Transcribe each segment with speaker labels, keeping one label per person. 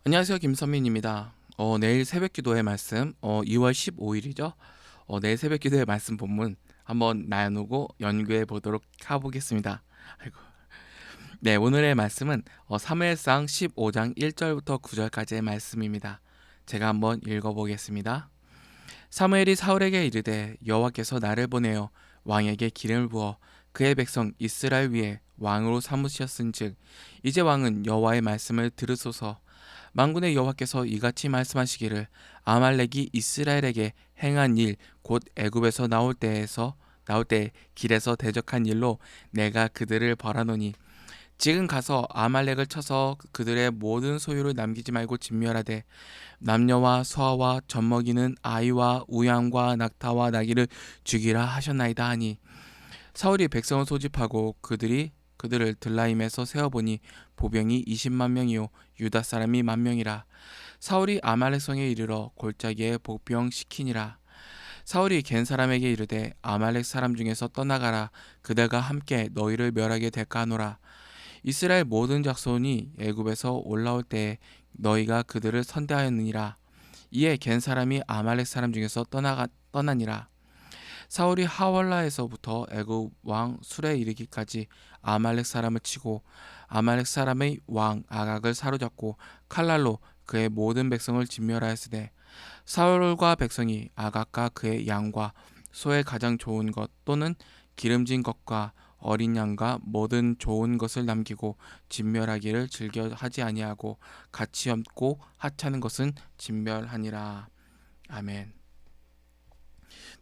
Speaker 1: 안녕하세요. 김선민입니다. 내일 새벽 기도의 말씀, 2월 15일이죠. 내일 새벽 기도의 말씀 본문 한번 나누고 연구해 보도록 해보겠습니다. 아이고. 네, 오늘의 말씀은 사무엘상 15장 1절부터 9절까지의 말씀입니다. 제가 한번 읽어보겠습니다. 사무엘이 사울에게 이르되 여호와께서 나를 보내어 왕에게 기름을 부어 그의 백성 이스라엘 위에 왕으로 삼으셨은즉 이제 왕은 여호와의 말씀을 들으소서. 만군의 여호와께서 이같이 말씀하시기를 아말렉이 이스라엘에게 행한 일 곧 애굽에서 나올 때 길에서 대적한 일로 내가 그들을 벌하노니 지금 가서 아말렉을 쳐서 그들의 모든 소유를 남기지 말고 진멸하되 남녀와 소아와 젖먹이는 아이와 우양과 낙타와 나귀를 죽이라 하셨나이다 하니 사울이 백성을 소집하고 그들을 들라임에서 세어보니 보병이 20만 명이요 유다 사람이 1만 명이라. 사울이 아말렉 성에 이르러 골짜기에 복병시키니라. 사울이 겐 사람에게 이르되 아말렉 사람 중에서 떠나가라. 그들과 함께 너희를 멸하게 될까 하노라. 이스라엘 모든 작손이 애굽에서 올라올 때에 너희가 그들을 선대하였느니라. 이에 겐 사람이 아말렉 사람 중에서 떠나니라. 사울이 하월라에서부터 애굽 왕 술에 이르기까지 아말렉 사람을 치고 아말렉 사람의 왕 아각을 사로잡고 칼날로 그의 모든 백성을 진멸하였으되 사울과 백성이 아각과 그의 양과 소의 가장 좋은 것 또는 기름진 것과 어린 양과 모든 좋은 것을 남기고 진멸하기를 즐겨 하지 아니하고 가치 없고 하찮은 것은 진멸하니라. 아멘.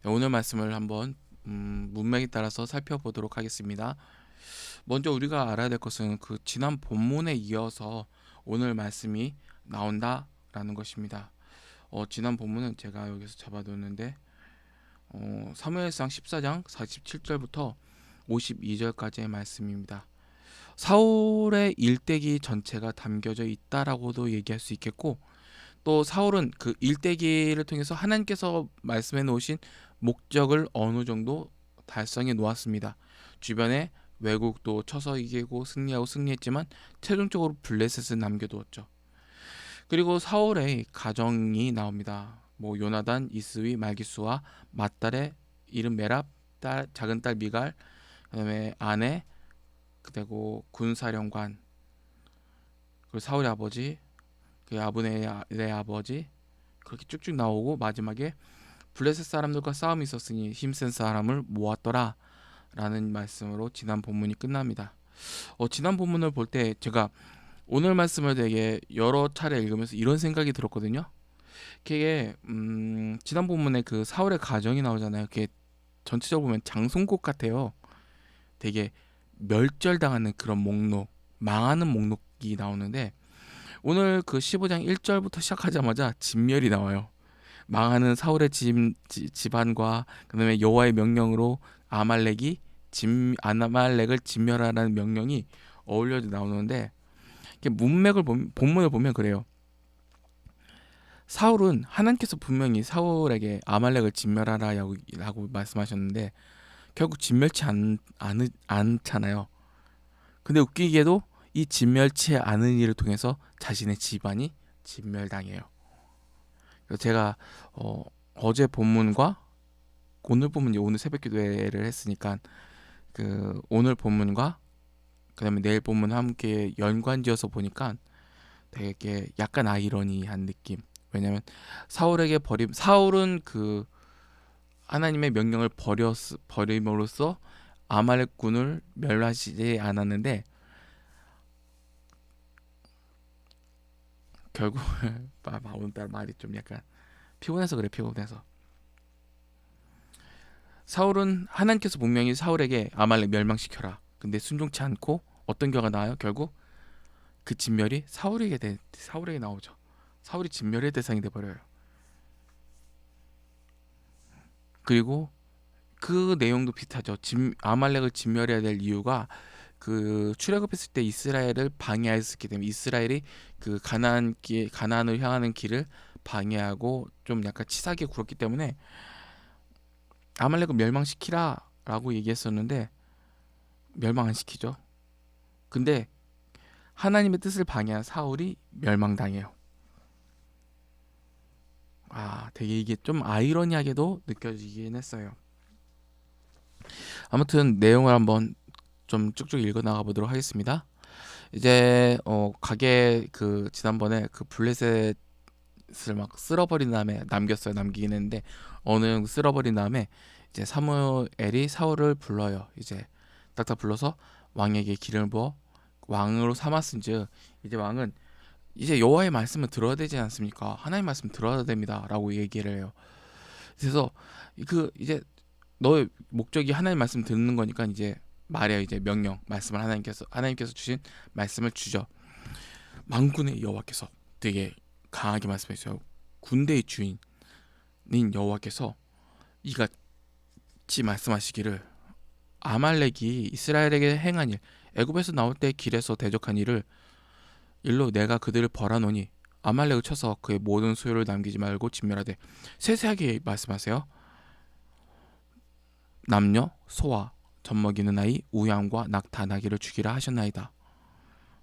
Speaker 1: 네, 오늘 말씀을 한번 문맥에 따라서 살펴보도록 하겠습니다. 먼저 우리가 알아야 될 것은 그 지난 본문에 이어서 오늘 말씀이 나온다라는 것입니다. 지난 본문은 제가 여기서 잡아뒀는데 사무엘상 14장 47절부터 52절까지의 말씀입니다. 사울의 일대기 전체가 담겨져 있다라고도 얘기할 수 있겠고 또 사울은 그 일대기를 통해서 하나님께서 말씀해 놓으신 목적을 어느 정도 달성해 놓았습니다. 주변에 외국도 쳐서 이기고 승리하고 승리했지만 최종적으로 블레셋을 남겨두었죠. 그리고 사울의 가정이 나옵니다. 뭐 요나단, 이스위, 말기수와 맏딸의 이름 메랍, 작은 딸 미갈, 그다음에 아내, 그리고 군사령관, 그리고 사울의 아버지, 그 아브넬의 아버지 그렇게 쭉쭉 나오고 마지막에 블레셋 사람들과 싸움이 있었으니 힘센 사람을 모았더라 라는 말씀으로 지난 본문이 끝납니다. 지난 본문을 볼 때 제가 오늘 말씀을 되게 여러 차례 읽으면서 이런 생각이 들었거든요. 그게 지난 본문에 그 사울의 가정이 나오잖아요. 그게 전체적으로 보면 장송곡 같아요. 되게 멸절당하는 그런 목록, 망하는 목록이 나오는데 오늘 그 15장 1절부터 시작하자마자 진멸이 나와요. 망하는 사울의 집안과 그다음에 여호와의 명령으로 아말렉을 진멸하라는 명령이 어울려져 나오는데 본문을 보면 그래요. 사울은 하나님께서 분명히 사울에게 아말렉을 진멸하라고 말씀하셨는데 결국 않잖아요. 근데 웃기게도 이 진멸치 않은 일을 통해서 자신의 집안이 진멸당해요. 그래서 제가 어제 본문과 오늘 본문 오늘 새벽 기도회를 했으니까 그 오늘 본문과 그다음에 내일 본문 함께 연관지어서 보니까 되게 약간 아이러니한 느낌. 왜냐면 사울은 그 하나님의 명령을 버림으로써 아말렉군을 멸하시지 않았는데 결국 오늘따라 말이 좀 약간 피곤해서 그래. 피곤해서 사울은 하나님께서 분명히 사울에게 아말렉 멸망시켜라. 근데 순종치 않고 어떤 결과가 나와요? 결국 그 진멸이 사울에게 나오죠. 사울이 진멸의 대상이 돼 버려요. 그리고 그 내용도 비슷하죠. 아말렉을 진멸해야 될 이유가 그 출애굽했을 때 이스라엘을 방해하였기 때문에 이스라엘이 그 가나안을 향하는 길을 방해하고 좀 약간 치사하게 굴었기 때문에 아말렉을 멸망시키라라고 얘기했었는데 멸망 안 시키죠. 근데 하나님의 뜻을 방해한 사울이 멸망당해요. 되게 이게 좀 아이러니하게도 느껴지긴 했어요. 아무튼 내용을 한번 좀 쭉쭉 읽어 나가 보도록 하겠습니다. 이제 가게 그 지난번에 그 블레셋을 막 쓸어버린 다음에 남기긴 했는데 어느 정도 쓸어버린 다음에 이제 사무엘이 사울을 불러요. 이제 딱딱 불러서 왕에게 기름을 부어 왕으로 삼았은즉 이제 왕은 이제 여호와의 말씀을 들어야 되지 않습니까? 하나님의 말씀 들어야 됩니다라고 얘기를 해요. 그래서 그 이제 너의 목적이 하나님 말씀 듣는 거니까 이제 말이야 이제 명령 말씀을 하나님께서 주신 말씀을 주죠. 만군의 여호와께서 되게 강하게 말씀했어요. 군대의 주인인 여호와께서 이같이 말씀하시기를 아말렉이 이스라엘에게 행한 일 애굽에서 나올 때 길에서 대적한 일로 내가 그들을 벌하노니 아말렉을 쳐서 그의 모든 소유를 남기지 말고 진멸하되 세세하게 말씀하세요. 남녀 소와 젖먹이는 아이 우양과 낙타 나귀를 죽이라 하셨나이다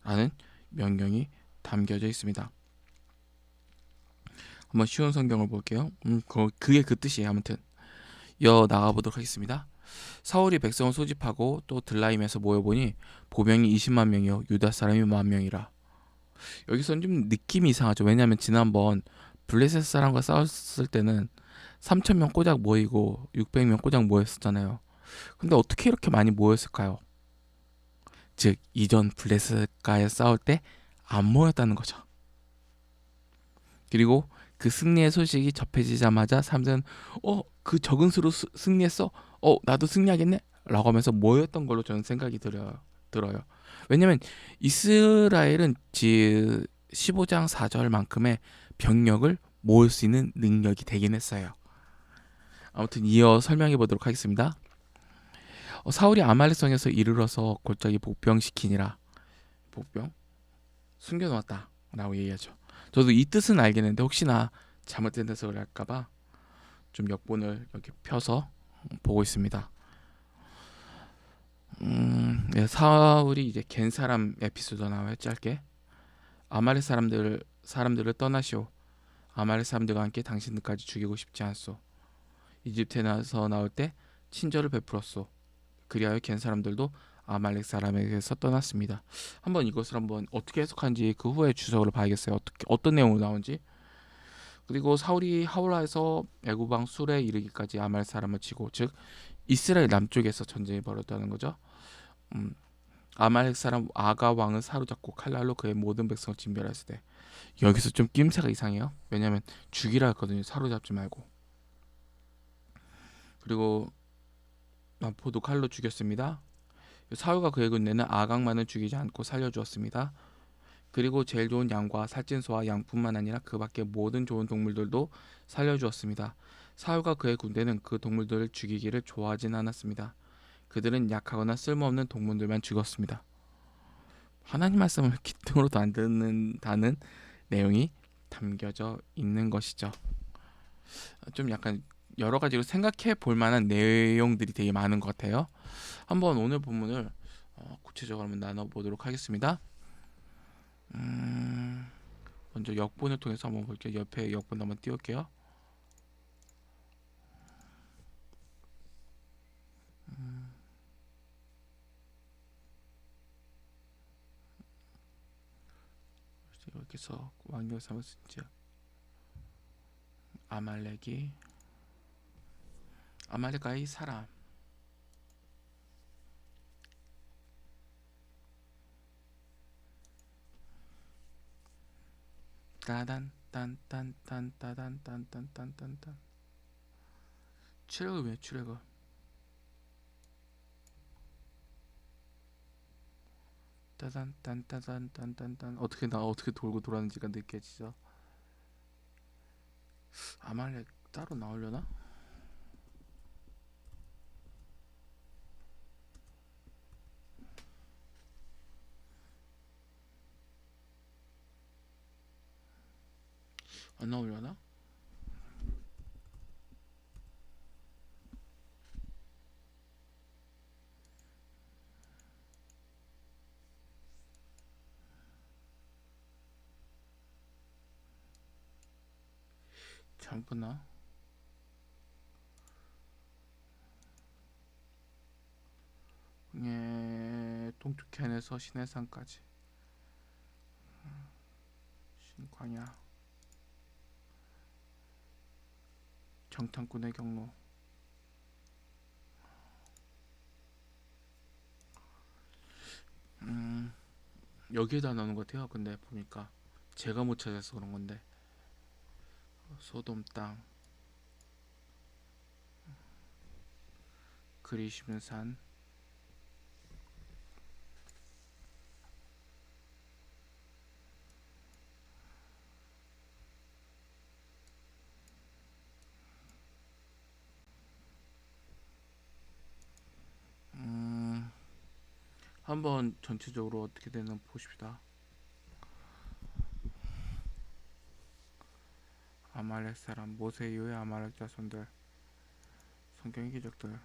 Speaker 1: 라는 명령이 담겨져 있습니다. 한번 쉬운 성경을 볼게요. 그게 그 뜻이에요. 아무튼 이어 나가보도록 하겠습니다. 사울이 백성을 소집하고 또 들라임에서 모여보니 보병이 20만 명이요 유다 사람이 1만 명이라. 여기서는 좀 느낌이 이상하죠. 왜냐하면 지난번 블레셋 사람과 싸웠을 때는 3천 명 꼬작 모이고 600명 꼬작 모였었잖아요. 근데 어떻게 이렇게 많이 모였을까요? 즉 이전 블레셋과의 싸울 때 안 모였다는 거죠. 그리고 그 승리의 소식이 접해지자마자 사람들은 그 적은 수로 승리했어? 나도 승리하겠네? 라고 하면서 모였던 걸로 저는 생각이 들어요. 왜냐면 이스라엘은 15장 4절만큼의 병력을 모을 수 있는 능력이 되긴 했어요. 아무튼 이어 설명해 보도록 하겠습니다. 사울이 아말렉성에서 이르러서 골짜기 복병시키니라. 복병? 숨겨놓았다 라고 얘기하죠. 저도 이 뜻은 알겠는데 혹시나 잘못된 해석을 할까봐 좀 역본을 여기 펴서 보고 있습니다. 네, 사울이 이제 겐 사람 에피소드 나와요. 짧게 아말렉 사람들을 떠나시오. 아말렉 사람들과 함께 당신들까지 죽이고 싶지 않소. 이집트에서 나올 때 친절을 베풀었소. 그리하여 겐 사람들도 아말렉 사람에게서 떠났습니다. 한번 이것을 한번 어떻게 해석하는지 그 후에 주석을 봐야겠어요. 어떤 내용으로 나온지. 그리고 사울이 하울라에서 애굽 왕 술에 이르기까지 아말렉 사람을 치고 즉 이스라엘 남쪽에서 전쟁이 벌어졌다는 거죠. 음, 아말렉 사람 아가 왕을 사로잡고 칼날로 그의 모든 백성을 진멸했을 때 여기서 좀 낌새가 이상해요. 왜냐하면 죽이라 했거든요. 사로잡지 말고. 그리고 남포도 칼로 죽였습니다. 사울과 그의 군대는 아각만을 죽이지 않고 살려주었습니다. 그리고 제일 좋은 양과 살찐소와 양뿐만 아니라 그 밖의 모든 좋은 동물들도 살려주었습니다. 사울과 그의 군대는 그 동물들을 죽이기를 좋아하진 않았습니다. 그들은 약하거나 쓸모없는 동물들만 죽었습니다. 하나님 말씀을 귀등으로도 안 듣는다는 내용이 담겨져 있는 것이죠. 좀 약간 여러 가지로 생각해 볼 만한 내용들이 되게 많은 것 같아요. 한번 오늘 본문을 구체적으로 한번 나눠보도록 하겠습니다. 먼저 역본을 통해서 한번 볼게요. 옆에 역본 한번 띄울게요. 여기서 왕력 삼았을지 아말렉과의 사람 따단 딴딴딴 따단 딴딴딴딴딴 출애굽이에요. 출애굽 따단 딴따단 딴딴딴 어떻게 돌고 돌았는지가 느껴지죠. 아말렉 따로 나오려나? 안 나오려나? 전부나 예, 동쪽 캔에서 시내산까지 신광야 정탐꾼의 경로. 음, 여기에다 넣는 것 같아요. 근데 보니까 제가 못 찾아서 그런 건데 소돔 땅 그리시는 산. 음, 한번 전체적으로 어떻게 되나 보십시다. 아말렉 사람 모세 이후의 아말렉 자손들 성경의 기적들.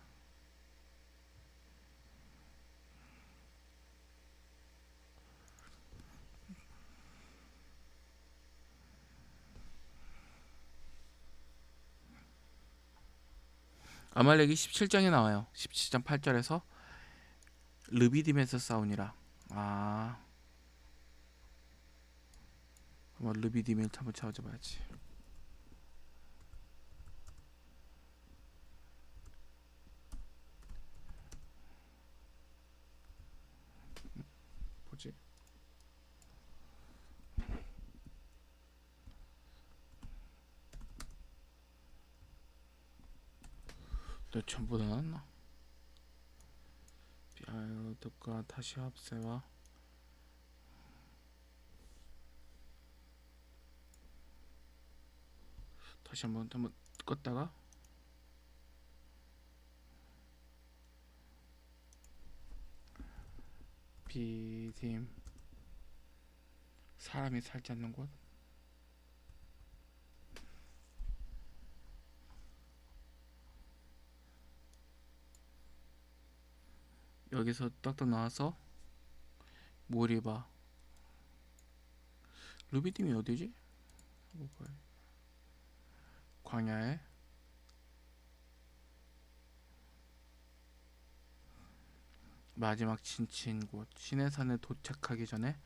Speaker 1: 아말렉이 17장에 나와요. 17장 8절에서 르비딤에서 싸우니라. 아, 한번 르비딤을 한번 찾아봐야지. 뭐지? 너 전부 다 나왔나? 비아르드과 다시 합세와 다시 한번 껐다가 비딤 사람이 살지 않는 곳. 여기서 딱딱 나와서 모리바. 루비딤이 어디지? 광야에 마지막 진치인 곳. 시내산에 도착하기 전에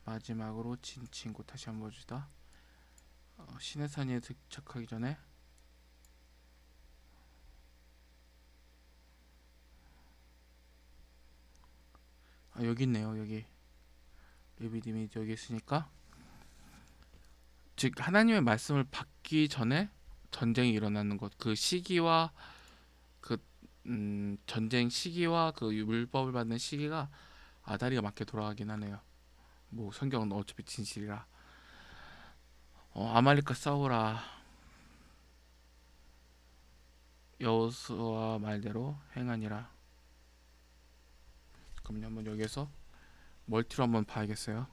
Speaker 1: 마지막으로 진치인 곳. 다시 한번 봅시다. 시내산에 도착하기 전에 여기 있네요. 여기 르비딤이 여기 있으니까 즉 하나님의 말씀을 받기 전에 전쟁이 일어나는 것. 그 시기와 그 전쟁 시기와 그 율법을 받는 시기가 아다리가 맞게 돌아가긴 하네요. 뭐 성경은 어차피 진실이라. 아말렉과 싸우라. 여호수아 말대로 행하니라. 그럼 한번 여기서 멀티로 한번 봐야겠어요.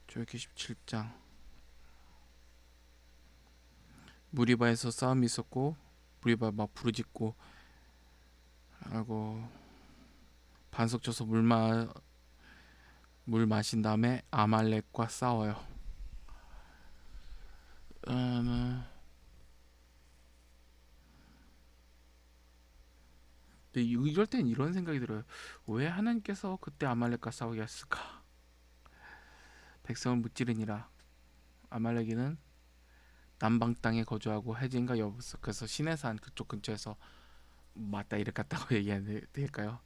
Speaker 1: 저기 17장 무리바에서 싸움이 있었고 무리바 막 부르짖고 하고 반석 쳐서 물 마신 다음에 아말렉과 싸워요. 근데 이럴 땐 이런 생각이 들어요. 왜 하나님께서 그때 아말렉과 싸우게 했을까? 백성을 무찌르니라. 아말렉이는 남방 땅에 거주하고 해진과 여부스. 그래서 시내산 그쪽 근처에서 맞다 이렇게 같다고 얘기해야 될까요?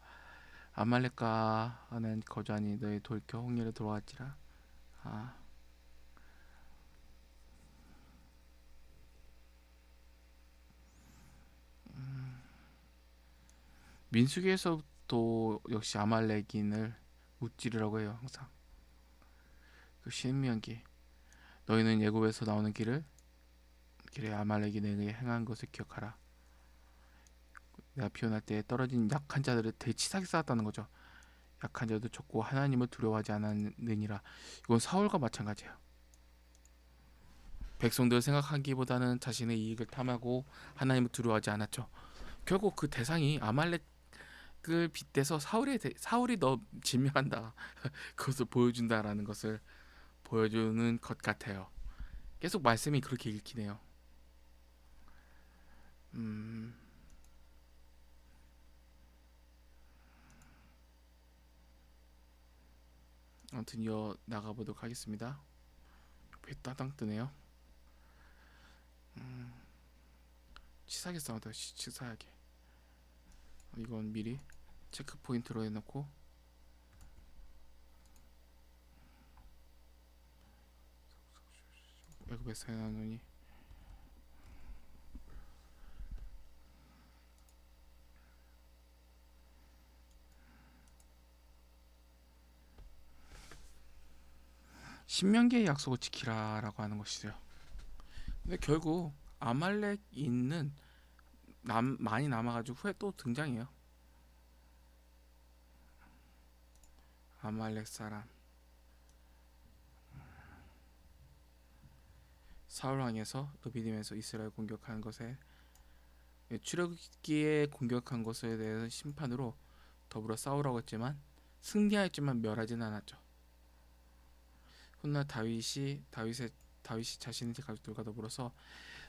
Speaker 1: 아말렉과 하는 거주하니 너희 돌켜 홍해를 들어왔지라. 아, 민수기에서도 역시 아말렉인을 무찌르라고 해요. 항상 그 신명기 너희는 예굽에서 나오는 길에 아말렉이 내게 행한 것을 기억하라. 내가 피어날 때 떨어진 약한 자들을 대치사게 쌓았다는 거죠. 약한 자도 쳤고 하나님을 두려워하지 않았느니라. 이건 사울과 마찬가지예요. 백성들 생각하기보다는 자신의 이익을 탐하고 하나님을 두려워하지 않았죠. 결국 그 대상이 아말렉을 빗대서 사울이 너 진멸한다 그것을 보여준다라는 것을 보여주는 것 같아요. 계속 말씀이 그렇게 읽히네요. 음, 아무튼 이어 나가보도록 하겠습니다. 배 따당 뜨네요. 치사하게 싸우다 치사하게. 이건 미리 체크 포인트로 해놓고 외국에서 해놨느니 신명기의 약속을 지키라라고 하는 것이죠. 근데 결국 아말렉인은 많이 남아가지고 후에 또 등장해요. 아말렉 사람 사울 왕에서 르비딤에서 이스라엘 공격한 것에 출애굽기에 공격한 것에 대해서 심판으로 더불어 싸우라고 했지만 승리하였지만 멸하지는 않았죠. 훗날 다윗이 자신의 가족들과 더불어서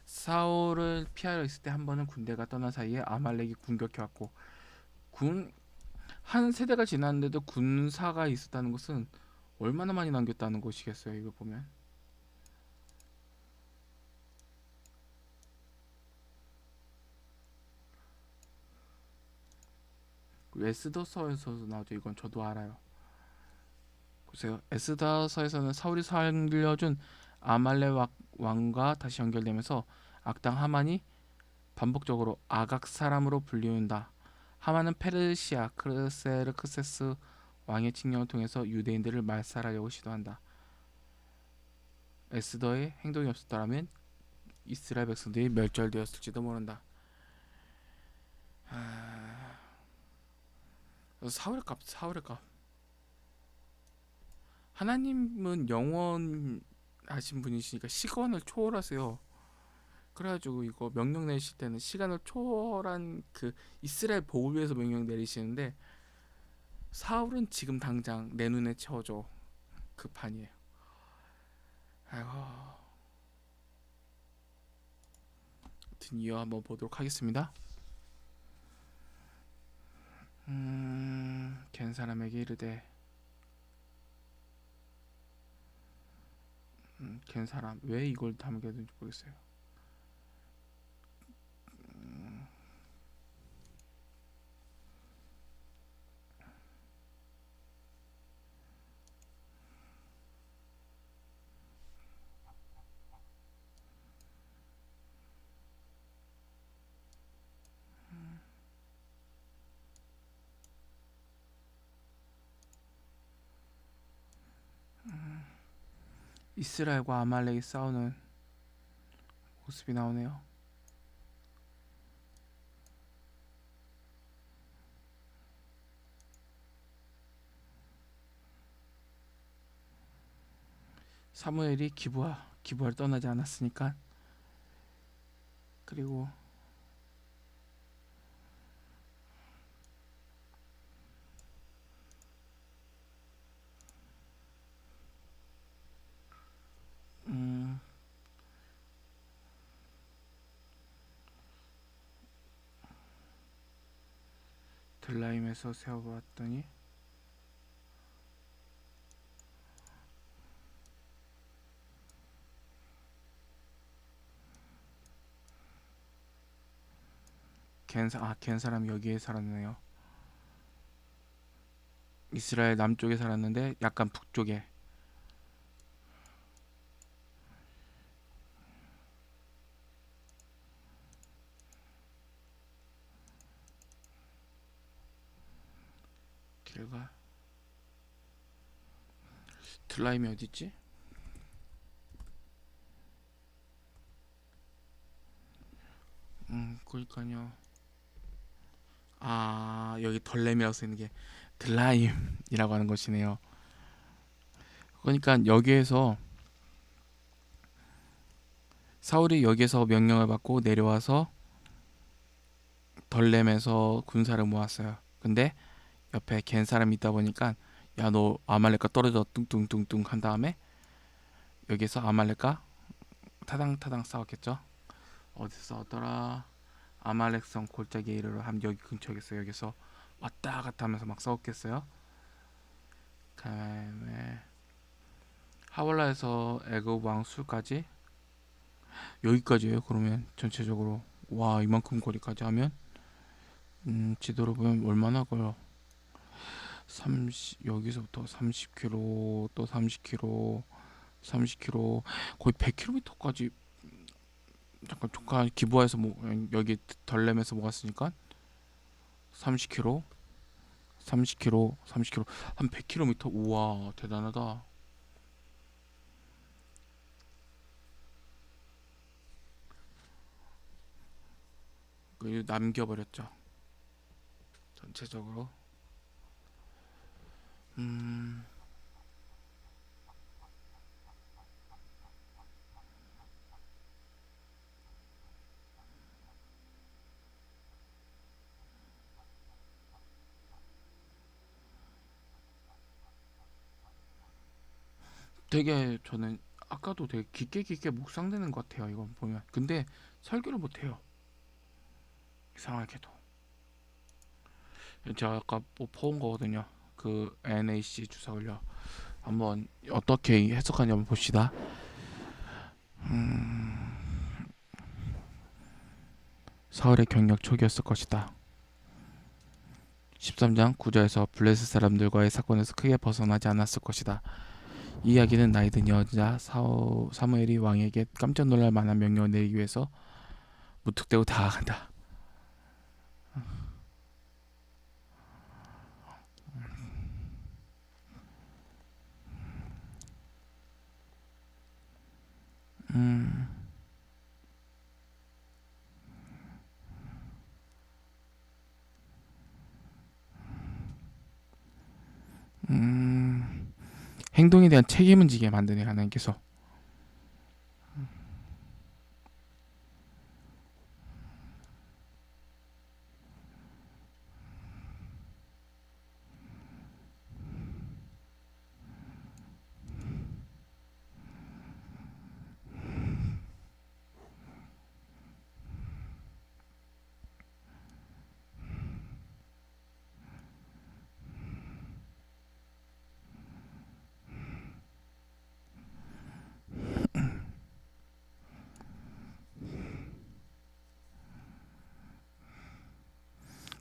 Speaker 1: 사울을 피하려 했을 때 한 번은 군대가 떠난 사이에 아말렉이 공격해 왔고 군 한 세대가 지났는데도 군사가 있었다는 것은 얼마나 많이 남겼다는 것이겠어요. 이거 보면 에스더서에서도 나오죠. 이건 저도 알아요. 보세요. 에스더서에서는 사울이 살려준 아말렉 왕과 다시 연결되면서 악당 하만이 반복적으로 아각 사람으로 불리운다. 하만은 페르시아 크세르크세스 왕의 칙령을 통해서 유대인들을 말살하려고 시도한다. 에스더의 행동이 없었더라면 이스라엘 백성들이 멸절되었을지도 모른다. 사울의 값, 사울의 값. 하나님은 영원하신 분이시니까 시간을 초월하세요. 그래가지고 이거 명령 내리실 때는 시간을 초월한 그 이스라엘 복을 위해서 명령 내리시는데 사울은 지금 당장 내 눈에 채워줘 그 판이에요. 아이고, 아무튼 이어 한번 보도록 하겠습니다. 겐 사람에게 이르되 겐 사람 왜 이걸 담게 된지 모르겠어요. 이스라엘과 아말렉이 싸우는 모습이 나오네요. 사무엘이 기부하를 떠나지 않았으니까. 그리고 음, 들라임에서 세워보았더니 겐 사람이 여기에 살았네요. 이스라엘 남쪽에 살았는데 약간 북쪽에. 길가 들라임이 어딨지? 그러니까요. 여기 덜렘이라고 쓰이는 게 들라임이라고 하는 것이네요. 그러니까 여기에서 사울이 여기에서 명령을 받고 내려와서 덜렘에서 군사를 모았어요. 근데 옆에 겐 사람이 있다 보니까 야 너 아말렉과 떨어져 뚱뚱뚱뚱 한 다음에 여기서 아말렉과 타당타당 싸웠겠죠. 어디서 싸웠더라? 아말렉성 골짜기에 이르러 함 여기 근처겠어요. 여기서 왔다 갔다 하면서 막 싸웠겠어요. 그다음에 하월라에서 애굽 왕술까지 여기까지예요. 그러면 전체적으로 와 이만큼 거리까지 하면 지도로 보면 얼마나 걸려? 30 여기서부터 30km 또 30km 30km 거의 100km까지 잠깐 조카 기부하에서 뭐 여기 덜렘에서 모았으니까 30km 30km 30km 한 100km 우와 대단하다. 그 남겨버렸죠 전체적으로. 음 되게 저는 아까도 되게 깊게 묵상되는 것 같아요 이거 보면. 근데 설교를 못해요 이상하게도. 제가 아까 뭐 퍼온 거거든요. 그 NAC 주사 올려 한번 어떻게 해석하는지 한번 봅시다. 사울의 경력 초기였을 것이다. 13장 9절에서 블레셋 사람들과의 사건에서 크게 벗어나지 않았을 것이다. 이 이야기는 나이 든 여자 사무엘이 왕에게 깜짝 놀랄 만한 명령을 내리기 위해서 무턱대고 다가간다. 음, 음, 행동에 대한 책임을 지게 만드네 하나님께서.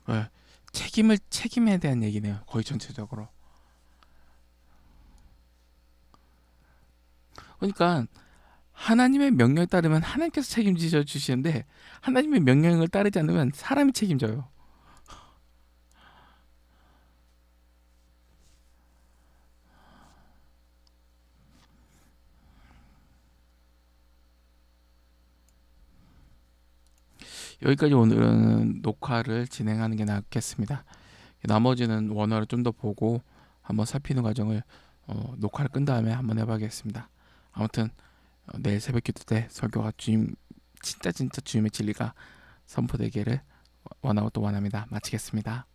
Speaker 1: 어, 책임에 대한 얘기네요. 거의 전체적으로. 그러니까 하나님의 명령에 따르면 하나님께서 책임지셔 주시는데 하나님의 명령을 따르지 않으면 사람이 책임져요. 여기까지 오늘은 녹화를 진행하는 게 낫겠습니다. 나머지는 원어를 좀 더 보고 한번 살피는 과정을 녹화를 끈 다음에 한번 해봐야겠습니다. 아무튼 내일 새벽 기도 때 설교가 주님 진짜 주님의 진리가 선포되기를 원하고 또 원합니다. 마치겠습니다.